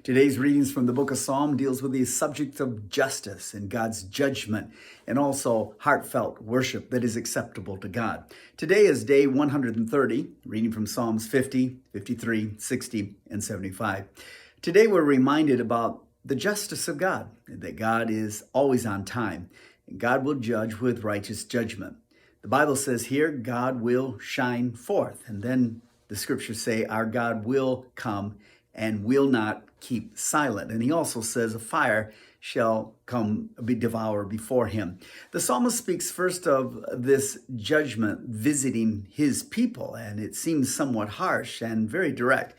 Today's readings from the book of Psalm deals with the subject of justice and God's judgment, and also heartfelt worship that is acceptable to God. Today is day 130, reading from Psalms 50, 53, 60, and 75. Today we're reminded about the justice of God, that God is always on time, and God will judge with righteous judgment. The Bible says here, God will shine forth, and then the scriptures say our God will come and will not keep silent. And he also says a fire shall come be devoured before him. The psalmist speaks first of this judgment visiting his people, and it seems somewhat harsh and very direct.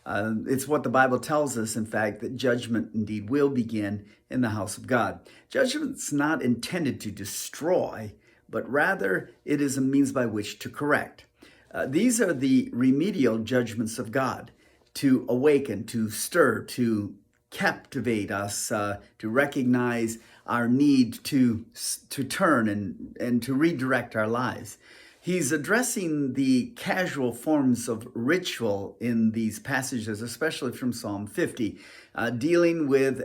It's what the Bible tells us, in fact, that judgment indeed will begin in the house of God. Judgment's not intended to destroy, but rather it is a means by which to correct. These are the remedial judgments of God, to awaken, to stir, to captivate us, to recognize our need to turn and to redirect our lives. He's addressing the casual forms of ritual in these passages, especially from Psalm 50, dealing with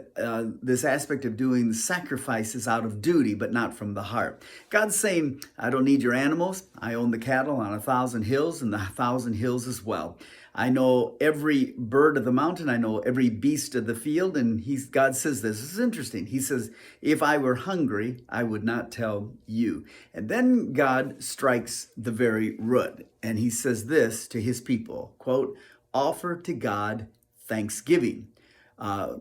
this aspect of doing sacrifices out of duty, but not from the heart. God's saying, I don't need your animals. I own the cattle on 1,000 hills and the 1,000 hills as well. I know every bird of the mountain. I know every beast of the field. And God says this is interesting. He says, if I were hungry, I would not tell you. And then God strikes the very root. And he says this to his people, quote, offer to God thanksgiving.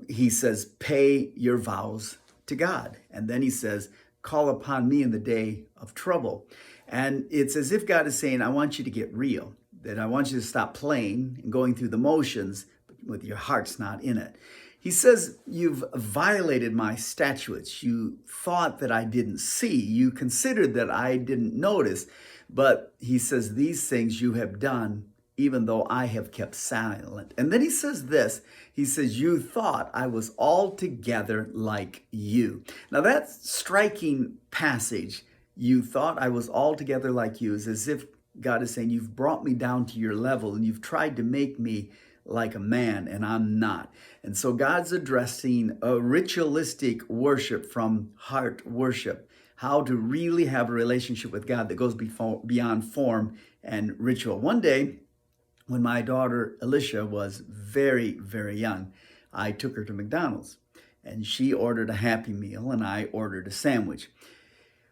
He says, pay your vows to God. And then he says, call upon me in the day of trouble. And it's as if God is saying, I want you to get real. That I want you to stop playing and going through the motions, but your heart's not in it. He says, you've violated my statutes. You thought that I didn't see. You considered that I didn't notice. But he says, these things you have done, even though I have kept silent. And then he says this, he says, you thought I was altogether like you. Now that striking passage, you thought I was altogether like you, is as if God is saying, you've brought me down to your level and you've tried to make me like a man, and I'm not. And so God's addressing a ritualistic worship from heart worship, how to really have a relationship with God that goes beyond form and ritual. One day, when my daughter Alicia was very, very young, I took her to McDonald's and she ordered a Happy Meal and I ordered a sandwich.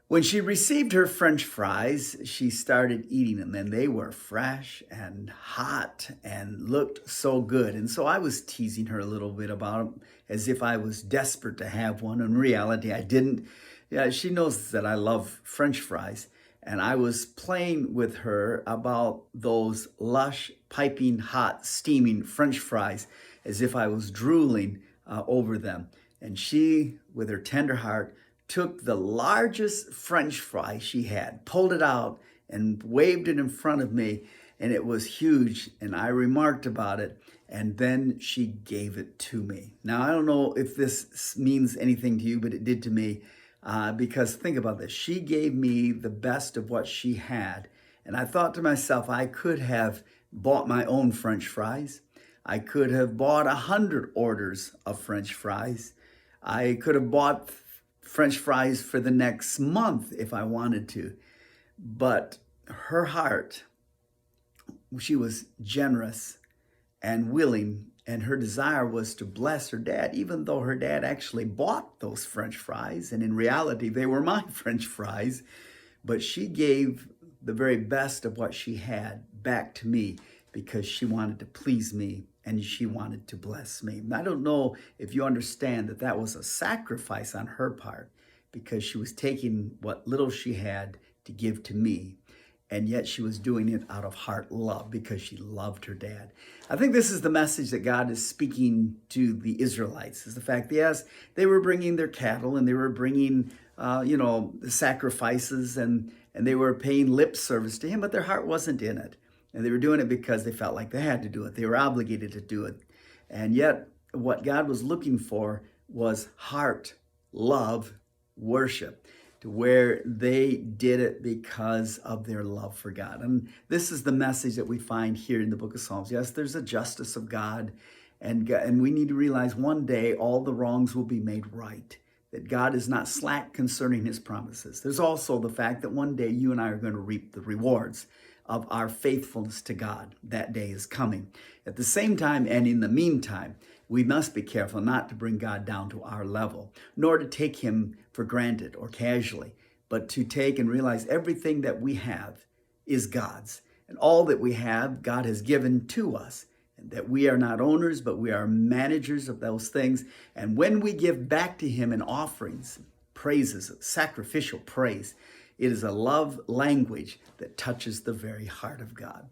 When she received her French fries, she started eating them, and they were fresh and hot and looked so good. And so I was teasing her a little bit about them as if I was desperate to have one. In reality, I didn't. Yeah, she knows that I love French fries. And I was playing with her about those lush, piping hot, steaming French fries as if I was drooling over them. And she, with her tender heart, took the largest French fry she had, pulled it out and waved it in front of me, and it was huge, and I remarked about it, and then she gave it to me. Now, I don't know if this means anything to you, but it did to me, because think about this. She gave me the best of what she had, and I thought to myself, I could have bought my own French fries. I could have bought 100 orders of French fries. I could have bought French fries for the next month if I wanted to. But her heart, she was generous and willing, and her desire was to bless her dad, even though her dad actually bought those French fries, and in reality, they were my French fries. But she gave the very best of what she had back to me because she wanted to please me and she wanted to bless me. And I don't know if you understand that that was a sacrifice on her part because she was taking what little she had to give to me. And yet she was doing it out of heart love because she loved her dad. I think this is the message that God is speaking to the Israelites, is the fact, yes, they were bringing their cattle and they were bringing, sacrifices and they were paying lip service to him, but their heart wasn't in it. And they were doing it because they felt like they had to do it. They were obligated to do it. And yet what God was looking for was heart, love, worship, to where they did it because of their love for God. And this is the message that we find here in the book of Psalms. Yes, there's a justice of God, And we need to realize one day all the wrongs will be made right, that God is not slack concerning his promises. There's also the fact that one day you and I are going to reap the rewards of our faithfulness to God. That day is coming. At the same time, and in the meantime, we must be careful not to bring God down to our level, nor to take him for granted or casually, but to take and realize everything that we have is God's. And all that we have, God has given to us. And that we are not owners, but we are managers of those things. And when we give back to him in offerings, praises, sacrificial praise, it is a love language that touches the very heart of God.